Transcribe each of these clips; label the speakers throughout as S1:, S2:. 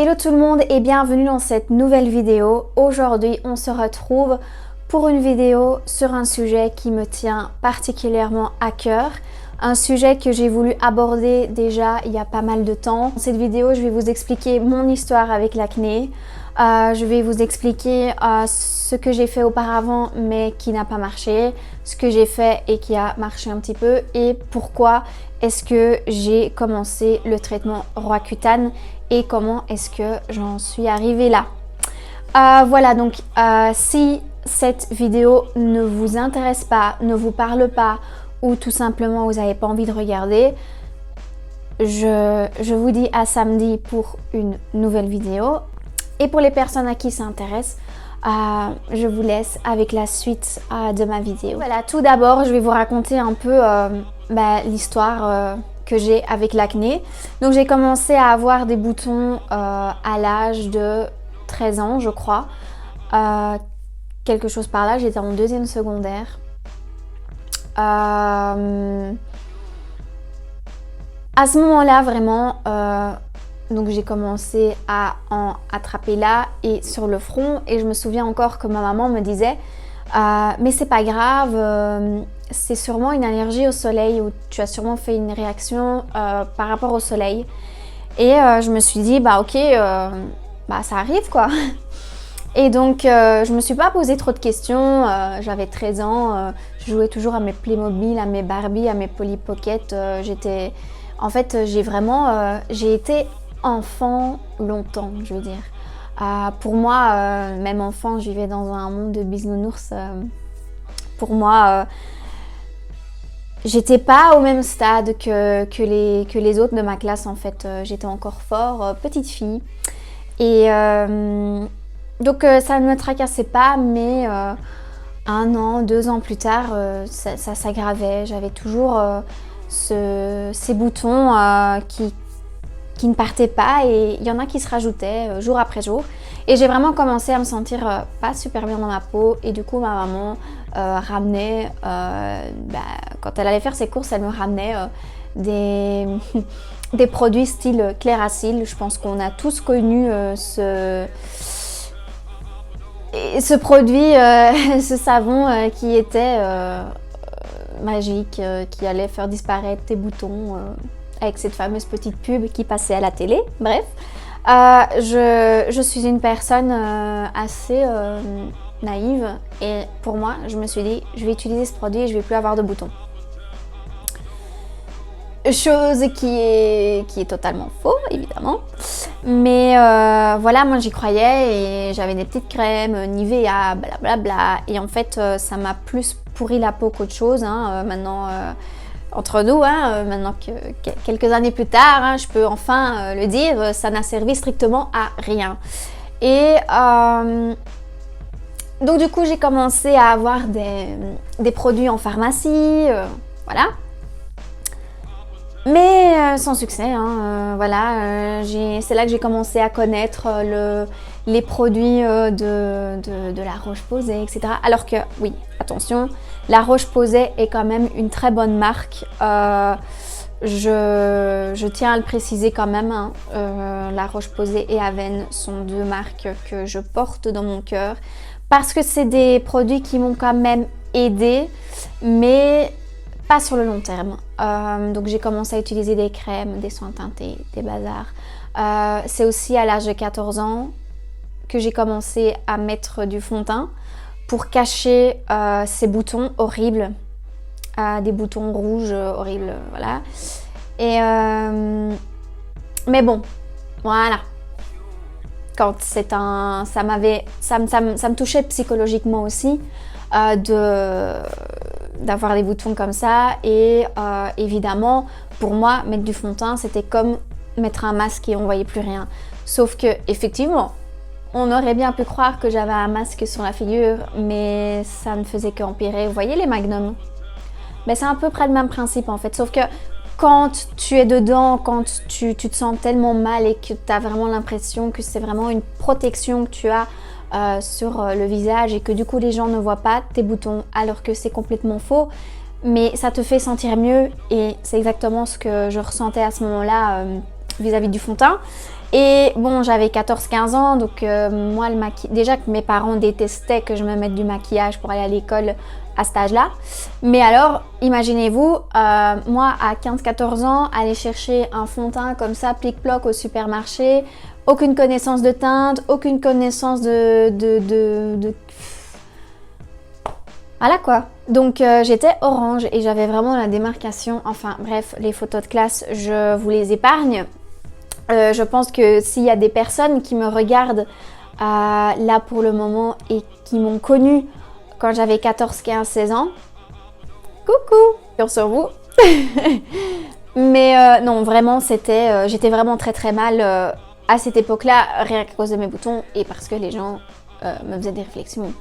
S1: Hello tout le monde et bienvenue dans cette nouvelle vidéo. Aujourd'hui on se retrouve pour une vidéo sur un sujet qui me tient particulièrement à cœur. Un sujet que j'ai voulu aborder déjà il y a pas mal de temps. Dans cette vidéo je vais vous expliquer mon histoire avec l'acné. Je vais vous expliquer ce que j'ai fait auparavant mais qui n'a pas marché, ce que j'ai fait et qui a marché un petit peu et pourquoi est-ce que j'ai commencé le traitement Roaccutane et comment est-ce que j'en suis arrivée là. Voilà, donc si cette vidéo ne vous intéresse pas, ne vous parle pas ou tout simplement vous n'avez pas envie de regarder, je vous dis à samedi pour une nouvelle vidéo. Et pour les personnes à qui ça intéresse, je vous laisse avec la suite de ma vidéo. Voilà, tout d'abord, je vais vous raconter un peu l'histoire que j'ai avec l'acné. Donc j'ai commencé à avoir des boutons à l'âge de 13 ans, je crois. Quelque chose par là, j'étais en deuxième secondaire. À ce moment-là, vraiment... donc j'ai commencé à en attraper là et sur le front et je me souviens encore que ma maman me disait mais c'est pas grave, c'est sûrement une allergie au soleil ou tu as sûrement fait une réaction par rapport au soleil. Et je me suis dit bah ok, ça arrive quoi. Et donc je me suis pas posé trop de questions, j'avais 13 ans, je jouais toujours à mes Playmobil, à mes Barbie, à mes Polly Pocket, en fait j'ai été enfant longtemps, je veux dire. Pour moi, même enfant, je vivais dans un monde de bisounours. Pour moi, j'étais pas au même stade que les autres de ma classe en fait. J'étais encore fort petite fille. Et donc ça ne me tracassait pas, mais 1 an, 2 ans plus tard, ça s'aggravait. J'avais toujours ces boutons qui ne partaient pas et il y en a qui se rajoutaient jour après jour. Et j'ai vraiment commencé à me sentir pas super bien dans ma peau et du coup ma maman ramenait, quand elle allait faire ses courses, elle me ramenait des produits style Cléarasil. Je pense qu'on a tous connu ce produit, ce savon qui était magique, qui allait faire disparaître tes boutons avec cette fameuse petite pub qui passait à la télé. Bref, je suis une personne assez naïve et pour moi, je me suis dit, je vais utiliser ce produit et je vais plus avoir de boutons. Chose qui est totalement faux, évidemment. Mais voilà, moi j'y croyais et j'avais des petites crèmes, Nivea, blablabla. Et en fait, ça m'a plus pourri la peau qu'autre chose. Maintenant... entre nous, maintenant que quelques années plus tard, je peux enfin le dire, ça n'a servi strictement à rien. Et donc du coup, j'ai commencé à avoir des produits en pharmacie, voilà. Mais sans succès, voilà. C'est là que j'ai commencé à connaître les produits de La Roche-Posay, etc. Alors que, oui, attention, La Roche-Posay est quand même une très bonne marque. Je tiens à le préciser quand même. La Roche-Posay et Aven sont 2 marques que je porte dans mon cœur. Parce que c'est des produits qui m'ont quand même aidée, mais pas sur le long terme. Donc j'ai commencé à utiliser des crèmes, des soins teintés, des bazars. C'est aussi à l'âge de 14 ans que j'ai commencé à mettre du fond de teint pour cacher ces boutons horribles, des boutons rouges horribles, voilà. Et mais bon, voilà. Quand ça me touchait psychologiquement aussi d'avoir des boutons comme ça et évidemment pour moi mettre du fond de teint c'était comme mettre un masque et on voyait plus rien. Sauf que effectivement on aurait bien pu croire que j'avais un masque sur la figure, mais ça ne faisait qu'empirer. Vous voyez les Magnum? Mais c'est à peu près le même principe en fait, sauf que quand tu es dedans, quand tu te sens tellement mal et que tu as vraiment l'impression que c'est vraiment une protection que tu as sur le visage et que du coup les gens ne voient pas tes boutons alors que c'est complètement faux, mais ça te fait sentir mieux et c'est exactement ce que je ressentais à ce moment-là vis-à-vis du fond de teint. Et bon, j'avais 14-15 ans, donc moi, déjà que mes parents détestaient que je me mette du maquillage pour aller à l'école à cet âge-là. Mais alors, imaginez-vous, moi à 15-14 ans, aller chercher un fond de teint comme ça, plic-ploc au supermarché, aucune connaissance de teinte, aucune connaissance Voilà quoi. Donc j'étais orange et j'avais vraiment la démarcation. Enfin bref, les photos de classe, je vous les épargne. Je pense que s'il y a des personnes qui me regardent là pour le moment et qui m'ont connue quand j'avais 14, 15, 16 ans, coucou, sur vous. Mais non, vraiment, j'étais vraiment très très mal à cette époque-là, rien qu'à cause de mes boutons et parce que les gens me faisaient des réflexions.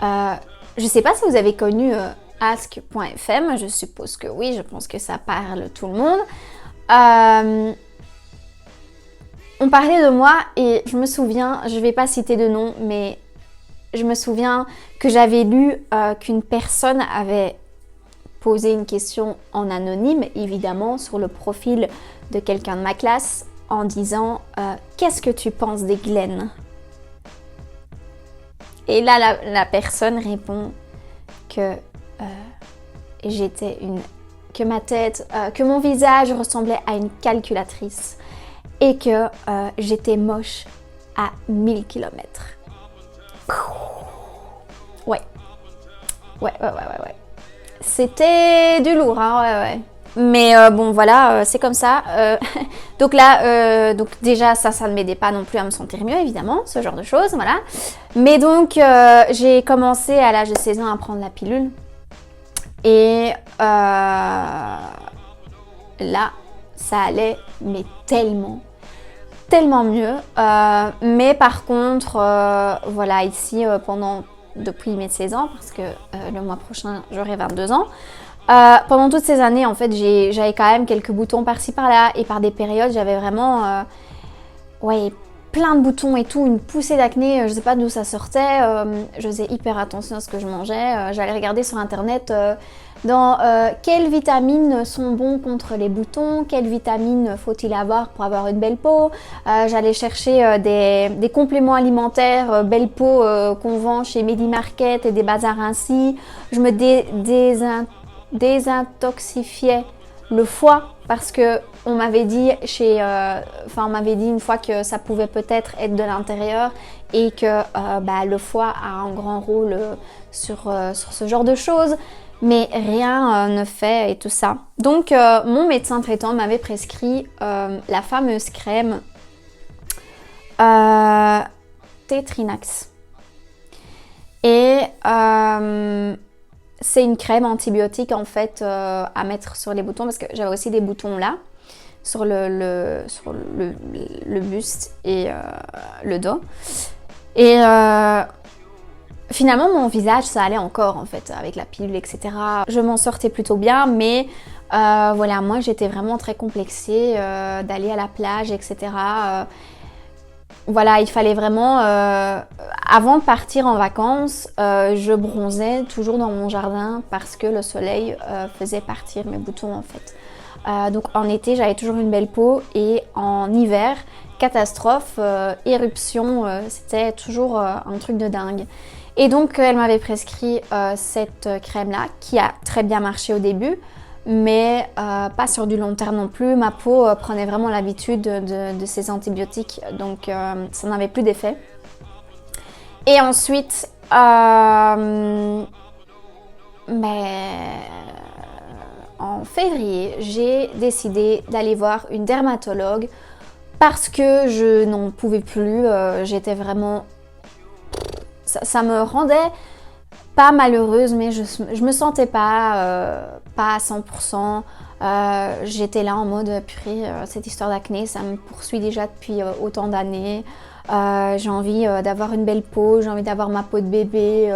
S1: Je sais pas si vous avez connu ask.fm, je suppose que oui, je pense que ça parle tout le monde. On parlait de moi et je me souviens, je vais pas citer de nom, mais je me souviens que j'avais lu qu'une personne avait posé une question en anonyme, évidemment, sur le profil de quelqu'un de ma classe, en disant qu'est-ce que tu penses des Glen? Et là, la personne répond que que ma tête, que mon visage ressemblait à une calculatrice et que j'étais moche à 1000 km. Ouais. C'était du lourd, hein, ouais. Mais bon, voilà, c'est comme ça. Donc là, donc déjà, ça ne m'aidait pas non plus à me sentir mieux, évidemment, ce genre de choses, voilà. Mais donc, j'ai commencé à l'âge de 16 ans à prendre la pilule. Et là, ça allait, mais tellement mieux. Mais par contre, voilà, ici, depuis mes 16 ans, parce que le mois prochain, j'aurai 22 ans, pendant toutes ces années, en fait, j'avais quand même quelques boutons par-ci par-là, et par des périodes, j'avais vraiment plein de boutons et tout, une poussée d'acné, je sais pas d'où ça sortait, je faisais hyper attention à ce que je mangeais, j'allais regarder sur internet quelles vitamines sont bons contre les boutons, quelles vitamines faut-il avoir pour avoir une belle peau, j'allais chercher des compléments alimentaires belle peau qu'on vend chez Medi-Market et des bazars ainsi, je me désintoxifiais le foie parce que on m'avait dit une fois que ça pouvait peut-être être de l'intérieur et que le foie a un grand rôle sur ce genre de choses, mais rien ne fait et tout ça. Donc mon médecin traitant m'avait prescrit la fameuse crème Tetrinax. Et c'est une crème antibiotique en fait à mettre sur les boutons parce que j'avais aussi des boutons là sur le buste et le dos. Et finalement mon visage ça allait encore en fait avec la pilule etc. Je m'en sortais plutôt bien mais voilà, moi j'étais vraiment très complexée d'aller à la plage etc. Voilà, il fallait vraiment, avant de partir en vacances, je bronzais toujours dans mon jardin parce que le soleil faisait partir mes boutons en fait. Donc en été, j'avais toujours une belle peau et en hiver, catastrophe, éruption, c'était toujours un truc de dingue. Et donc elle m'avait prescrit cette crème-là qui a très bien marché au début. Mais pas sur du long terme non plus. Ma peau prenait vraiment l'habitude de ces antibiotiques, donc ça n'avait plus d'effet. Et ensuite, en février, j'ai décidé d'aller voir une dermatologue parce que je n'en pouvais plus. J'étais vraiment... Ça me rendait... pas malheureuse, mais je me sentais pas à 100%. J'étais là en mode purée, cette histoire d'acné, ça me poursuit déjà depuis autant d'années. J'ai envie d'avoir une belle peau, j'ai envie d'avoir ma peau de bébé,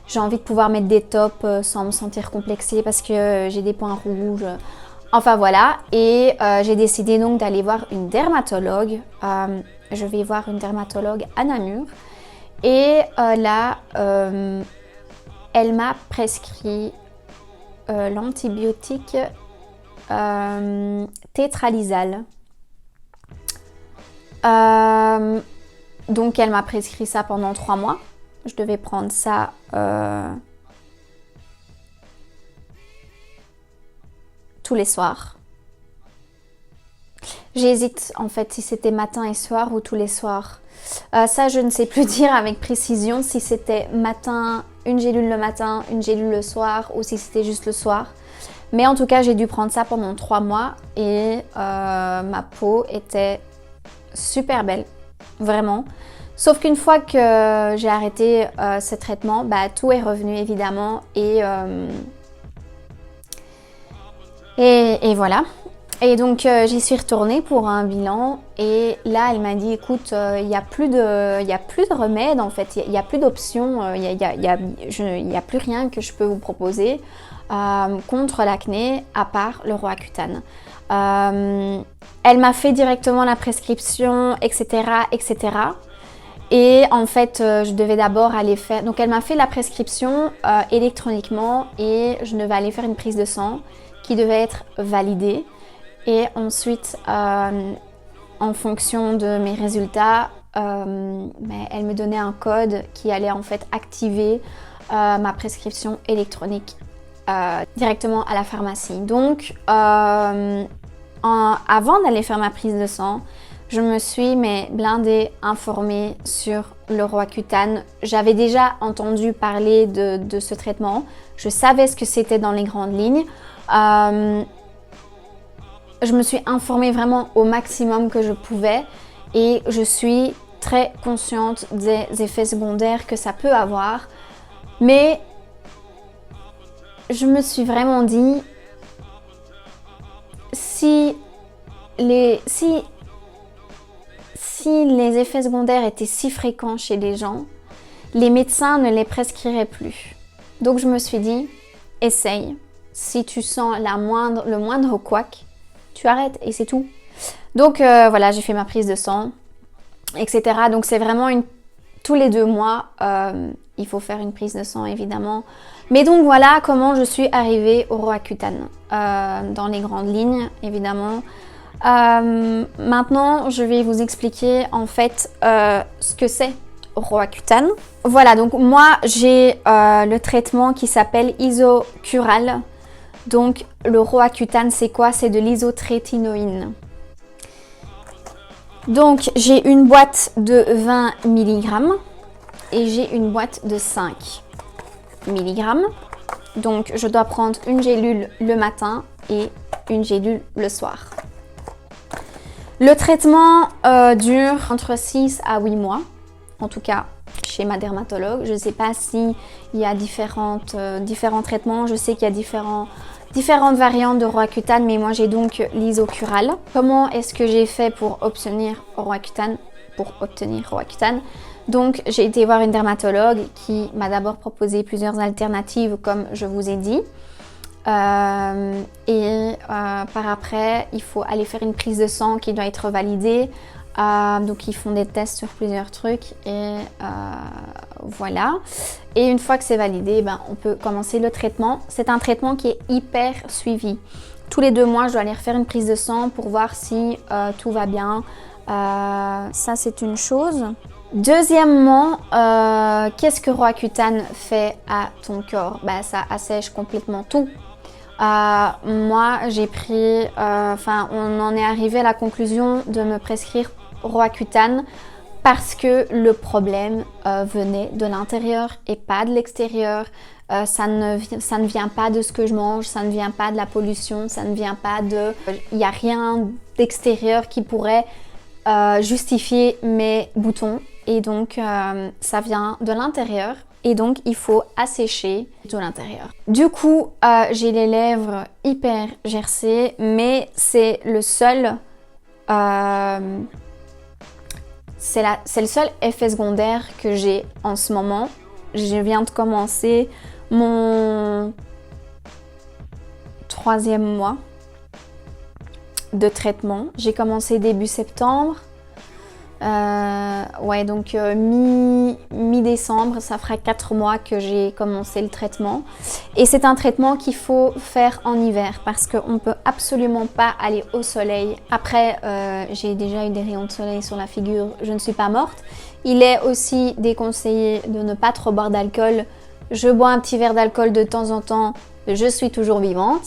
S1: j'ai envie de pouvoir mettre des tops sans me sentir complexée parce que j'ai des points rouges. Enfin voilà, et j'ai décidé donc d'aller voir une dermatologue. Je vais voir une dermatologue à Namur. Et là... elle m'a prescrit l'antibiotique tétralysal. Donc elle m'a prescrit ça pendant 3 mois. Je devais prendre ça tous les soirs. J'hésite en fait si c'était matin et soir ou tous les soirs. Ça, je ne sais plus dire avec précision si c'était matin, une gélule le matin, une gélule le soir ou si c'était juste le soir. Mais en tout cas, j'ai dû prendre ça pendant 3 mois et ma peau était super belle, vraiment. Sauf qu'une fois que j'ai arrêté ce traitement, bah, tout est revenu évidemment et voilà. Et donc j'y suis retournée pour un bilan et là elle m'a dit écoute il n'y a plus de remède en fait, il n'y a plus d'options, il n'y a plus rien que je peux vous proposer contre l'acné à part le Roaccutane. Elle m'a fait directement la prescription etc. etc. Et en fait je devais d'abord aller faire, donc elle m'a fait la prescription électroniquement et je devais aller faire une prise de sang qui devait être validée. Et ensuite, en fonction de mes résultats, elle me donnait un code qui allait en fait activer ma prescription électronique directement à la pharmacie. Donc, avant d'aller faire ma prise de sang, je me suis blindée, informée sur le Roaccutane. J'avais déjà entendu parler de ce traitement. Je savais ce que c'était dans les grandes lignes. Je me suis informée vraiment au maximum que je pouvais et je suis très consciente des effets secondaires que ça peut avoir. Mais je me suis vraiment dit, si les effets secondaires étaient si fréquents chez les gens, les médecins ne les prescriraient plus. Donc je me suis dit, essaye. Si tu sens le moindre couac, tu arrêtes et c'est tout. Donc voilà, j'ai fait ma prise de sang, etc. Donc c'est vraiment tous les 2 mois, il faut faire une prise de sang évidemment. Mais donc voilà comment je suis arrivée au Roaccutane, dans les grandes lignes évidemment. Maintenant, je vais vous expliquer en fait ce que c'est Roaccutane. Voilà, donc moi j'ai le traitement qui s'appelle Isocural. Donc le Roaccutane c'est quoi? C'est de l'isotrétinoïne. Donc j'ai une boîte de 20 mg et j'ai une boîte de 5 mg. Donc je dois prendre une gélule le matin et une gélule le soir. Le traitement dure entre 6 à 8 mois, en tout cas chez ma dermatologue. Je ne sais pas s'il y a différents traitements, je sais qu'il y a différentes variantes de Roaccutane, mais moi j'ai donc l'Isocural. Comment est-ce que j'ai fait pour obtenir Roaccutane? Donc j'ai été voir une dermatologue qui m'a d'abord proposé plusieurs alternatives comme je vous ai dit. Par après, il faut aller faire une prise de sang qui doit être validée. Donc ils font des tests sur plusieurs trucs et voilà. Et une fois que c'est validé, on peut commencer le traitement. C'est un traitement qui est hyper suivi. Tous les 2 mois, je dois aller refaire une prise de sang pour voir si tout va bien. Ça, c'est une chose. Deuxièmement, qu'est-ce que Roaccutane fait à ton corps? Ça assèche complètement tout. Moi, j'ai pris, on en est arrivé à la conclusion de me prescrire Roaccutane parce que le problème venait de l'intérieur et pas de l'extérieur. Ça ne vient pas de ce que je mange, ça ne vient pas de la pollution, ça ne vient pas de... Il n'y a rien d'extérieur qui pourrait justifier mes boutons et donc ça vient de l'intérieur. Et donc, il faut assécher de l'intérieur. Du coup, j'ai les lèvres hyper gercées, mais c'est le seul... c'est le seul effet secondaire que j'ai en ce moment. Je viens de commencer mon 3e mois de traitement. J'ai commencé début septembre. ouais, donc mi-décembre, ça fera 4 mois que j'ai commencé le traitement. Et c'est un traitement qu'il faut faire en hiver parce qu'on ne peut absolument pas aller au soleil. Après, j'ai déjà eu des rayons de soleil sur la figure, je ne suis pas morte. Il est aussi déconseillé de ne pas trop boire d'alcool. Je bois un petit verre d'alcool de temps en temps, je suis toujours vivante.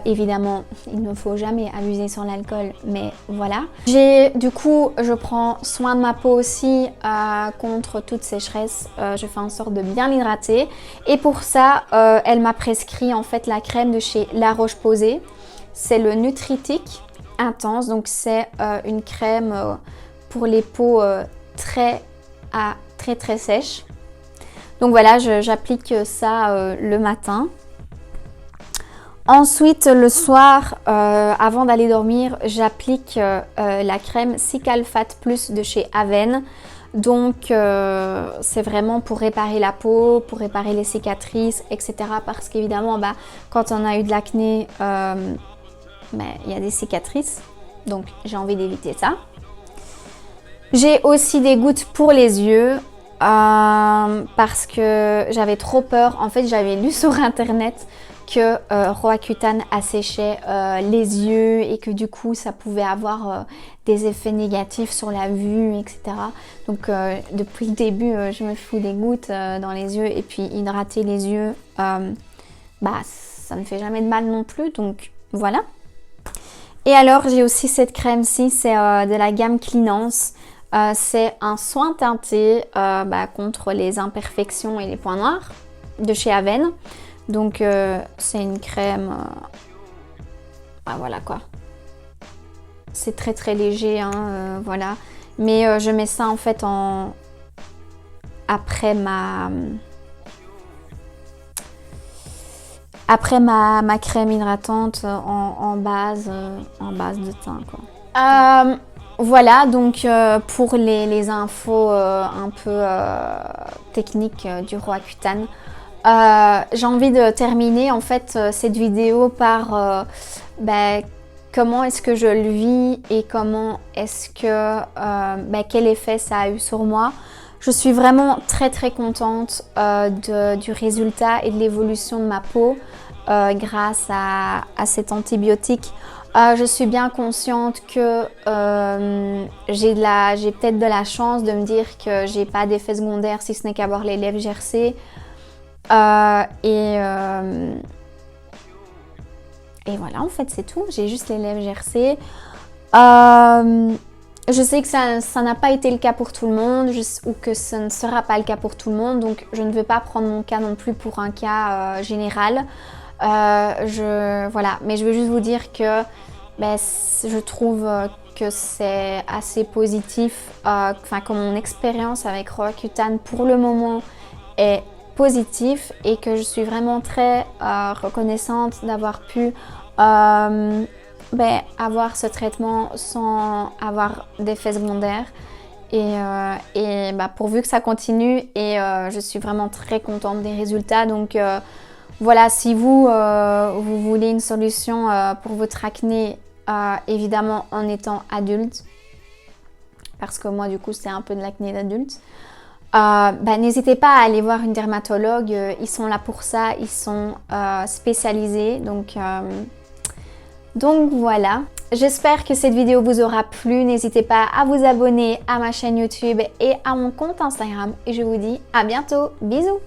S1: Évidemment, il ne faut jamais abuser sur l'alcool, mais voilà. Du coup, je prends soin de ma peau aussi contre toute sécheresse. Je fais en sorte de bien l'hydrater. Et pour ça, elle m'a prescrit en fait la crème de chez La Roche-Posay. C'est le Nutritic Intense. Donc c'est une crème pour les peaux très sèches. Donc voilà, j'applique ça le matin. Ensuite, le soir, avant d'aller dormir, j'applique la crème Cicalfate Plus de chez Aven. Donc, c'est vraiment pour réparer la peau, pour réparer les cicatrices, etc. Parce qu'évidemment, quand on a eu de l'acné, il y a des cicatrices. Donc, j'ai envie d'éviter ça. J'ai aussi des gouttes pour les yeux. Parce que j'avais trop peur. En fait, j'avais lu sur internet que Roaccutane asséchait les yeux et que du coup ça pouvait avoir des effets négatifs sur la vue, etc. Donc depuis le début, je me fous des gouttes dans les yeux et puis hydrater les yeux, ça ne fait jamais de mal non plus. Donc voilà. Et alors j'ai aussi cette crème-ci, c'est de la gamme Cleanance. C'est un soin teinté contre les imperfections et les points noirs de chez Aven. Donc c'est une crème, voilà quoi. C'est très léger, hein, voilà. Mais je mets ça en fait après ma crème hydratante en base de teint quoi. Voilà donc pour les infos un peu techniques du Roaccutane. J'ai envie de terminer en fait cette vidéo par comment est-ce que je le vis et comment est-ce que quel effet ça a eu sur moi. Je suis vraiment très contente du résultat et de l'évolution de ma peau grâce à cet antibiotique. Je suis bien consciente que j'ai peut-être de la chance de me dire que j'ai pas d'effet secondaire si ce n'est qu'avoir les lèvres gercées. Et voilà, en fait c'est tout, j'ai juste les lèvres gercées. Je sais que ça n'a pas été le cas pour tout le monde ou que ce ne sera pas le cas pour tout le monde, donc je ne veux pas prendre mon cas non plus pour un cas général. Voilà, mais je veux juste vous dire que je trouve que c'est assez positif, que mon expérience avec Roaccutane pour le moment est positif et que je suis vraiment très reconnaissante d'avoir pu avoir ce traitement sans avoir d'effets secondaires et pourvu que ça continue et je suis vraiment très contente des résultats. Donc voilà, si vous voulez une solution pour votre acné, évidemment en étant adulte, parce que moi du coup c'est un peu de l'acné d'adulte, n'hésitez pas à aller voir une dermatologue, ils sont là pour ça, ils sont spécialisés, donc voilà. J'espère que cette vidéo vous aura plu, n'hésitez pas à vous abonner à ma chaîne YouTube et à mon compte Instagram et je vous dis à bientôt, bisous.